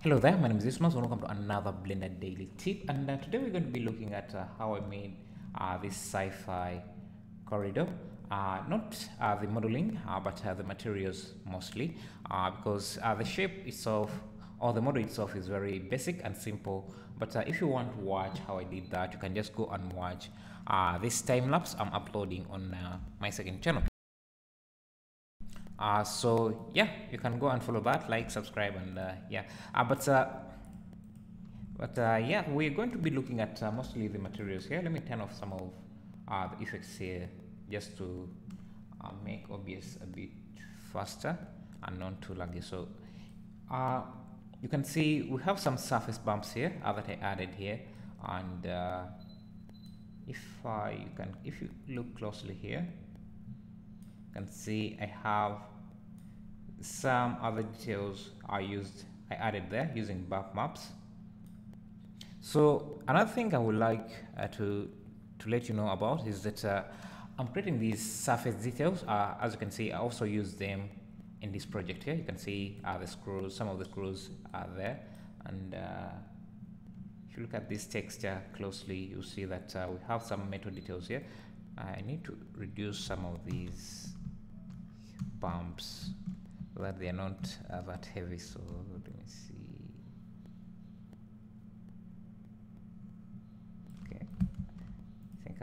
Hello there, my name is Ismas. Welcome to another Blender Daily Tip, and today we're going to be looking at how I made this sci-fi corridor. Not the modeling, but the materials mostly, because the shape itself or the model itself is very basic and simple. But if you want to watch how I did that, you can just go and watch this time lapse I'm uploading on my second channel. So yeah, you can go and follow that, like, subscribe, and yeah. Yeah, we're going to be looking at mostly the materials here. Let me turn off some of the effects here just to make OBS a bit faster and not too laggy. So uh, you can see we have some surface bumps here that I added here, and if you look closely here, you can see I have some other details I added there using bump maps. So another thing I would like to let you know about is that I'm creating these surface details. As you can see, I also use them in this project here. You can see the screws, some of the screws are there, and if you look at this texture closely, you see that we have some metal details here. I need to reduce some of these bumps so that they are not that heavy. So let me see. Okay, I think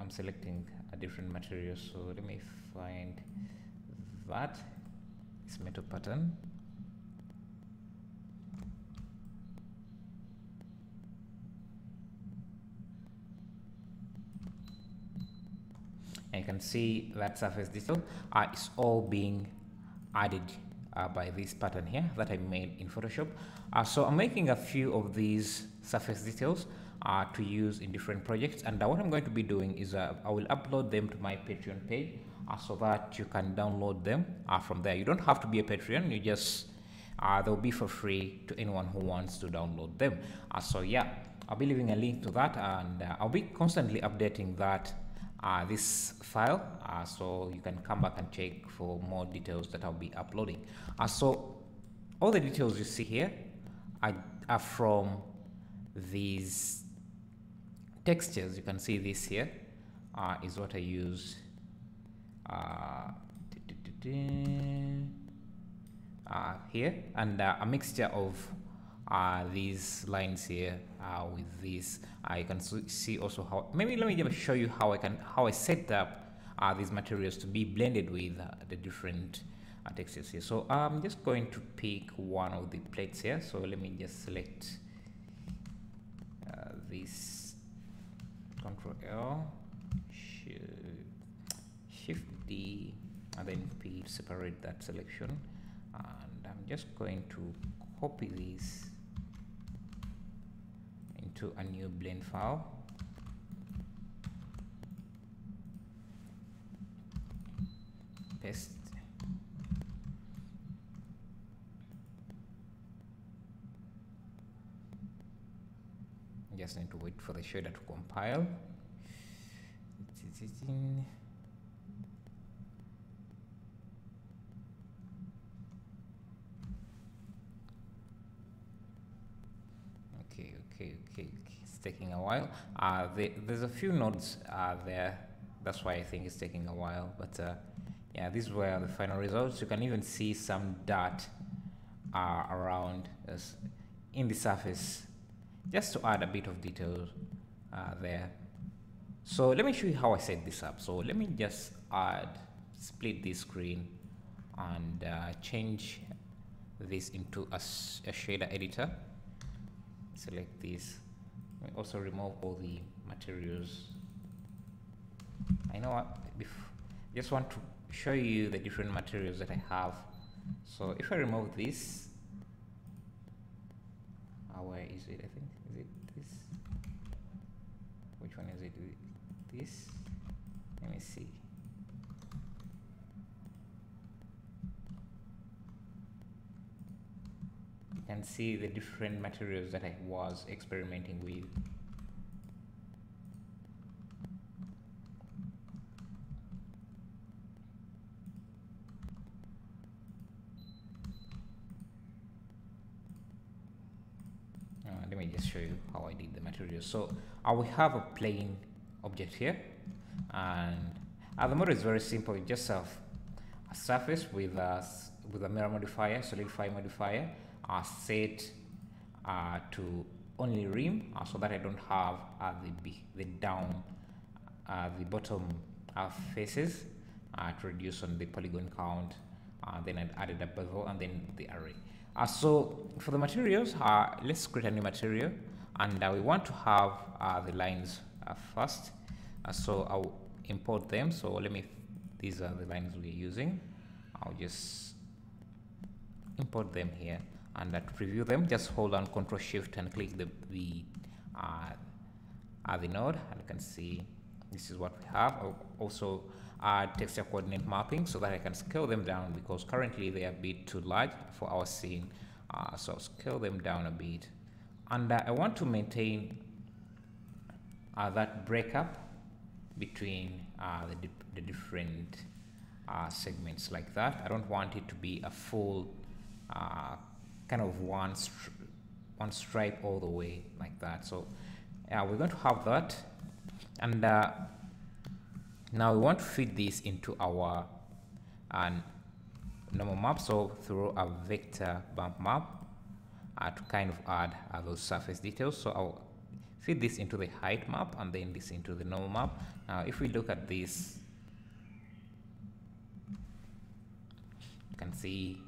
I'm selecting a different material, so let me find that. This metal pattern. And you can see that surface detail is all being added by this pattern here that I made in Photoshop. So I'm making a few of these surface details to use in different projects, and what I'm going to be doing is I will upload them to my Patreon page so that you can download them from there. You don't have to be a Patreon, you just they'll be for free to anyone who wants to download them. So yeah, I'll be leaving a link to that, and I'll be constantly updating that this file, so you can come back and check for more details that I'll be uploading. So all the details you see here are from these textures. You can see this here is what I use here, and a mixture of these lines here with this. You can see also how, maybe let me just show you how I set up these materials to be blended with the different textures here. So I'm just going to pick one of the plates here. So let me just select this, Control L, Shift D, and then P to separate that selection. And I'm just going to copy this into a new blend file. Paste. Just need to wait for the shader to compile. Okay, it's taking a while. There's a few nodes there, that's why I think it's taking a while, but yeah, these were the final results. You can even see some dirt around us in the surface, just to add a bit of detail there. So let me show you how I set this up. So let me just split this screen and change this into a shader editor. Select this. Also remove all the materials. I know what, just want to show you the different materials that I have. So if I remove this, where is it? I think, is it this? Which one is it? This? Let me see. You can see the different materials that I was experimenting with. let me just show you how I did the material. So we have a plain object here, and the model is very simple. You just have a surface with a mirror modifier, solidify modifier, set to only rim, so that I don't have the bottom faces, to reduce on the polygon count. Then I added a bevel and then the array. So for the materials, let's create a new material, and we want to have the lines first. So I'll import them. So these are the lines we're using. I'll just import them here, and to preview them, just hold on Ctrl Shift and click the node, and you can see this is what we have. I'll also add texture coordinate mapping so that I can scale them down, because currently they are a bit too large for our scene. So I'll scale them down a bit, and I want to maintain that breakup between the different segments, like that. I don't want it to be a full kind of one stripe all the way like that. So we're going to have that, and now we want to fit this into our normal map. So through a vector bump map to kind of add those surface details. So I'll fit this into the height map and then this into the normal map. Now if we look at this, you can see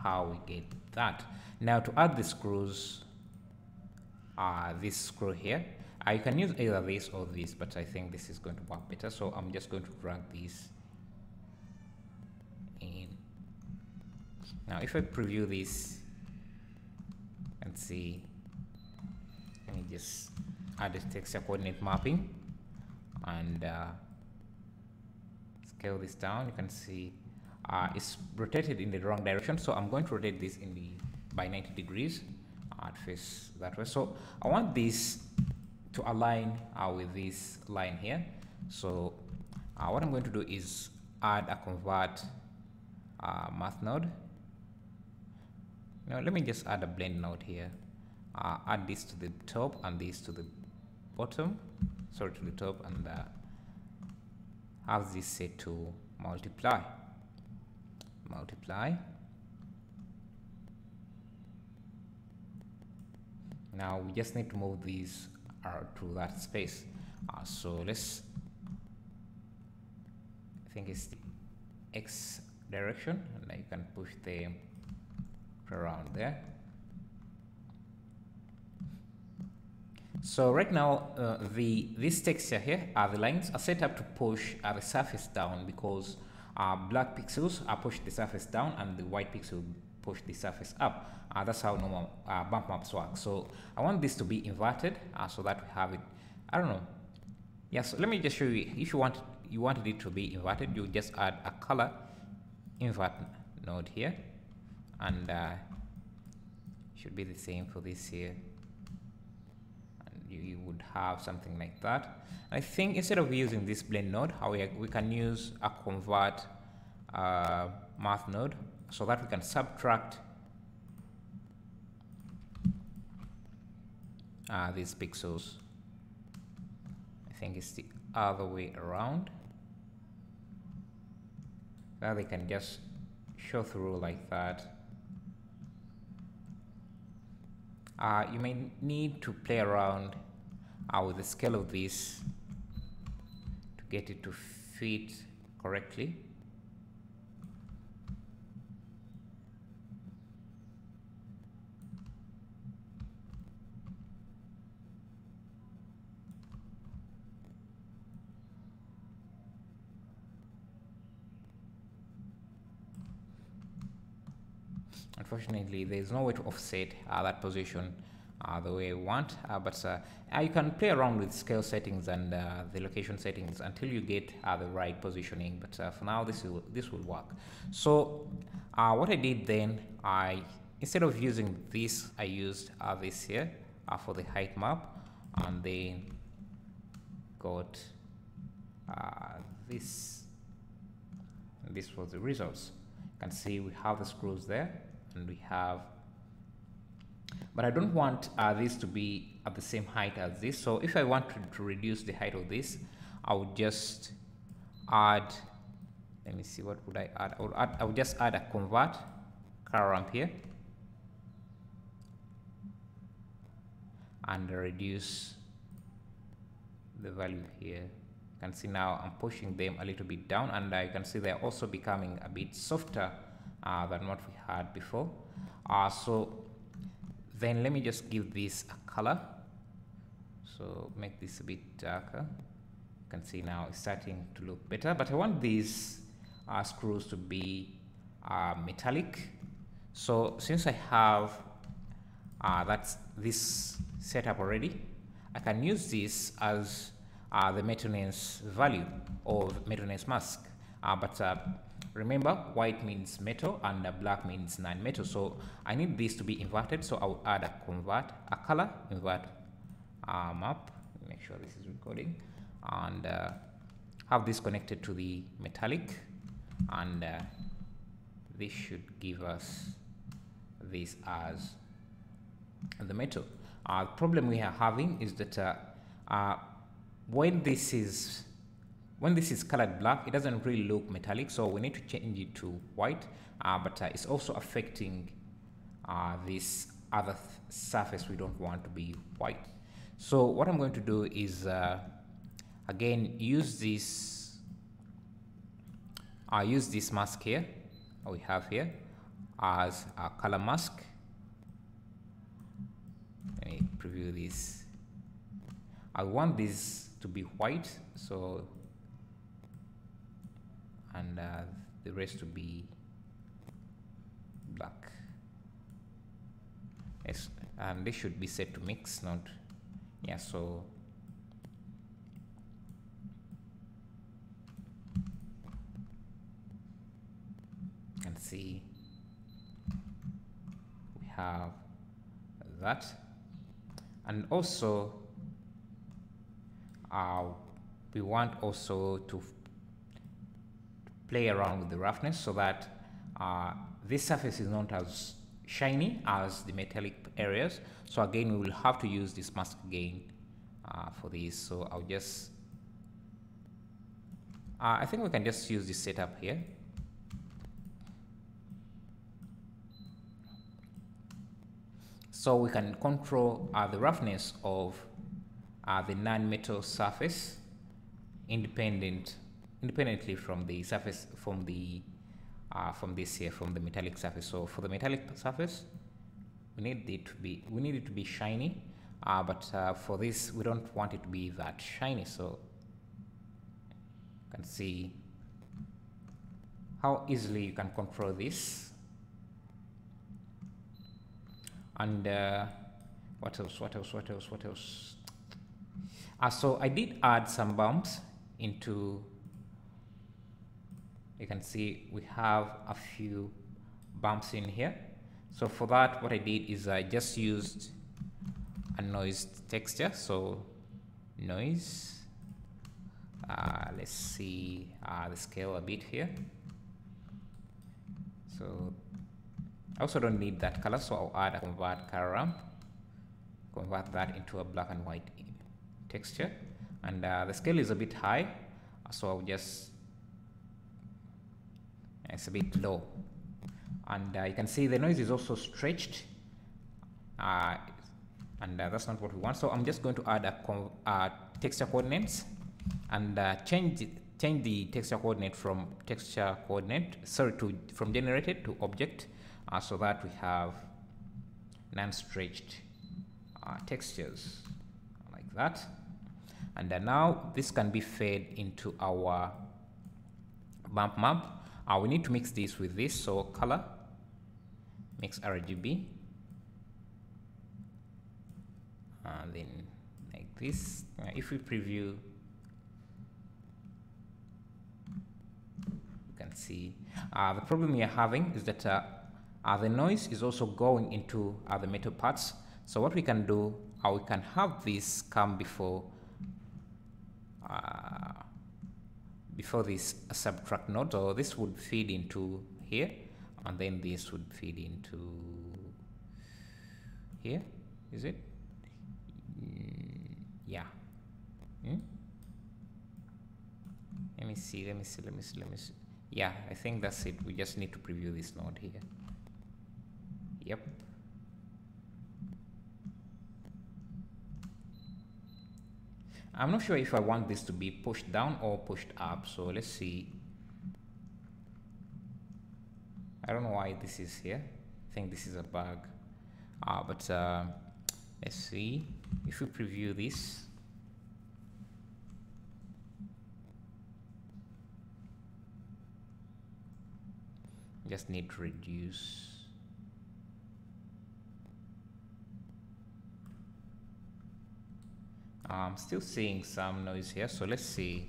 how we get that. Now to add the screws, this screw here, you can use either this or this, but I think this is going to work better. So I'm just going to drag this in. Now if I preview this and see, let me just add the texture coordinate mapping and scale this down. You can see it's rotated in the wrong direction, so I'm going to rotate this by 90 degrees at face that way. So I want this to align with this line here. So what I'm going to do is add a convert math node. Now let me just add a blend node here. Add this to the top and this to the bottom, sorry, to the top, and have this set to multiply. Now we just need to move these to that space. So I think it's the X direction, and you can push them around there. So right now, this texture here, the lines are set up to push the surface down, because black pixels push the surface down and the white pixel push the surface up. That's how normal bump maps work. So I want this to be inverted, so that we have it, I don't know. Yeah, so let me just show you. If you wanted it to be inverted, you just add a color invert node here, and should be the same for this here. You would have something like that. I think instead of using this blend node, we can use a convert math node, so that we can subtract these pixels. I think it's the other way around. Now they can just show through like that. You may need to play around with the scale of this to get it to fit correctly. Unfortunately, there is no way to offset that position the way I want, but you can play around with scale settings and the location settings until you get the right positioning. But for now, this will work. So what I did then, instead of using this, I used this here for the height map, and then got this. And this was the results. You can see we have the screws there, and we have but I don't want this to be at the same height as this. So if I want to reduce the height of this, I would just add, let me see, what would I add? I would just add a convert color ramp here and reduce the value here. You can see now I'm pushing them a little bit down, and you can see they're also becoming a bit softer than what we had before. So then let me just give this a color. So make this a bit darker. You can see now it's starting to look better, but I want these screws to be metallic. So since I have this setup already, I can use this as the maintenance value or maintenance mask. But remember, white means metal and black means non-metal. So I need this to be inverted. So I will add a color invert map. Make sure this is recording, and have this connected to the metallic, and this should give us this as the metal. The problem we are having is that when this is colored black, it doesn't really look metallic, so we need to change it to white. But it's also affecting this other surface we don't want to be white. So what I'm going to do is again use this mask here we have here as a color mask. Let me preview this. I want this to be white, so, and the rest to be black. Yes, and this should be set to mix, not, yeah, so you can see we have that. And also we want also to play around with the roughness so that this surface is not as shiny as the metallic areas. So again, we will have to use this mask again for this. So I'll just I think we can just use this setup here. So we can control the roughness of the non-metal surface independently from the surface from this here, from the metallic surface. So for the metallic surface, we need it to be shiny, but for this we don't want it to be that shiny. So you can see how easily you can control this. And what else? So I did add some bumps into, you can see we have a few bumps in here. So for that, what I did is I just used a noise texture. So noise, let's see the scale a bit here. So I also don't need that color, so I'll add a convert color ramp, convert that into a black and white texture. And the scale is a bit high, so I'll just, it's a bit low. And you can see the noise is also stretched, and that's not what we want. So I'm just going to add a texture coordinates and change the texture coordinate from from generated to object. So that we have non-stretched textures like that. And now this can be fed into our bump map. We need to mix this with this, so color, mix RGB, and then like this. If we preview, you can see the problem we are having is that the noise is also going into the metal parts. So what we can do, we can have this come before this subtract node. So this would feed into here, and then this would feed into here, is it? Yeah. Let me see. Yeah, I think that's it. We just need to preview this node here. Yep. I'm not sure if I want this to be pushed down or pushed up, so let's see. I don't know why this is here. I think this is a bug. But let's see. If we preview this, just need to reduce. I'm still seeing some noise here, so let's see.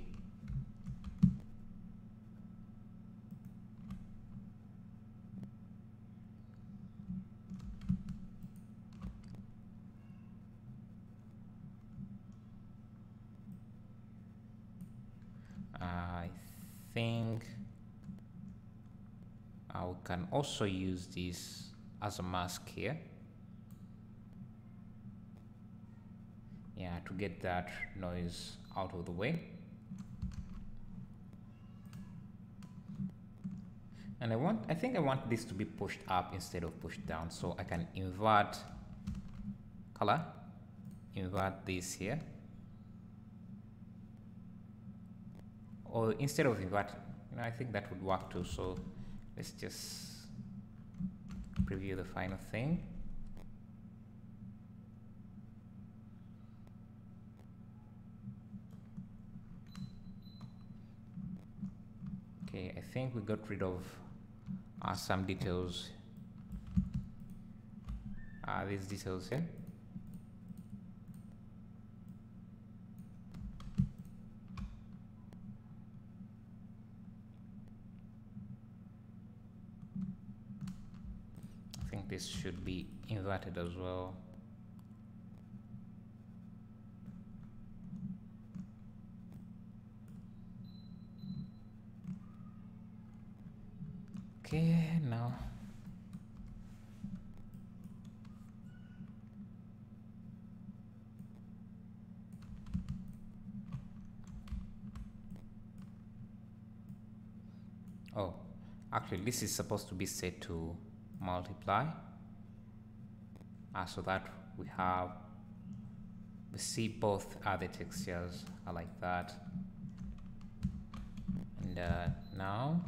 I think we can also use this as a mask here. Yeah, to get that noise out of the way. And I think I want this to be pushed up instead of pushed down, so I can invert color, invert this here. Or instead of invert, I think that would work too. So let's just preview the final thing. Okay, I think we got rid of some details. These details here. I think this should be inverted as well. Okay, now actually this is supposed to be set to multiply, so that we see both other textures are like that. And now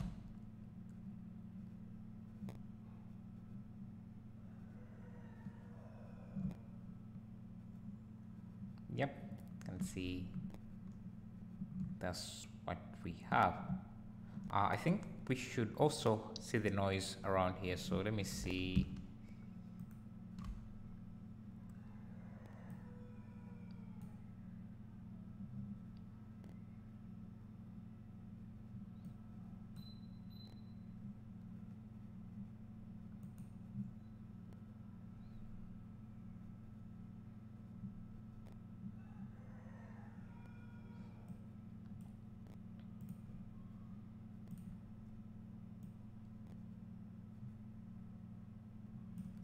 yep, can see that's what we have. I think we should also see the noise around here, so let me see.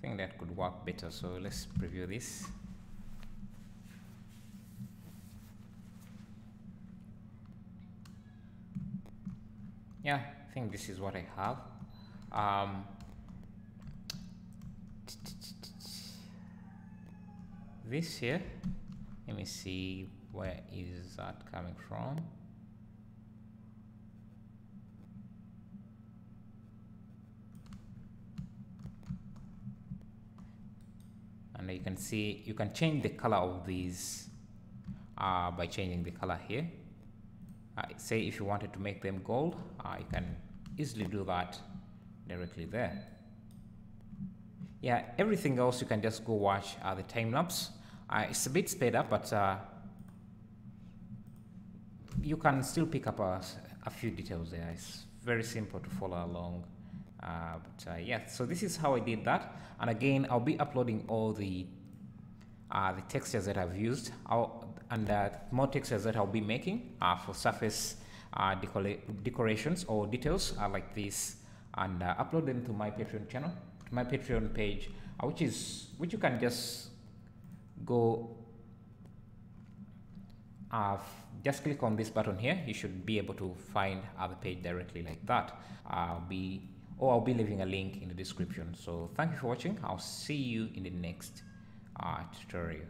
I think that could work better, so let's preview this. Yeah, I think this is what I have. This here, let me see, where is that coming from? And you can see, you can change the color of these by changing the color here. Say if you wanted to make them gold, you can easily do that directly there. Yeah, everything else you can just go watch the time lapse. It's a bit sped up, but you can still pick up a few details there. It's very simple to follow along. Yeah, so this is how I did that. And again, I'll be uploading all the textures that I've used, and more textures that I'll be making for surface decorations or details like this, and upload them to my Patreon channel, to my Patreon page, which you can just go just click on this button here. You should be able to find the page directly like that. I'll be leaving a link in the description. So thank you for watching. I'll see you in the next tutorial.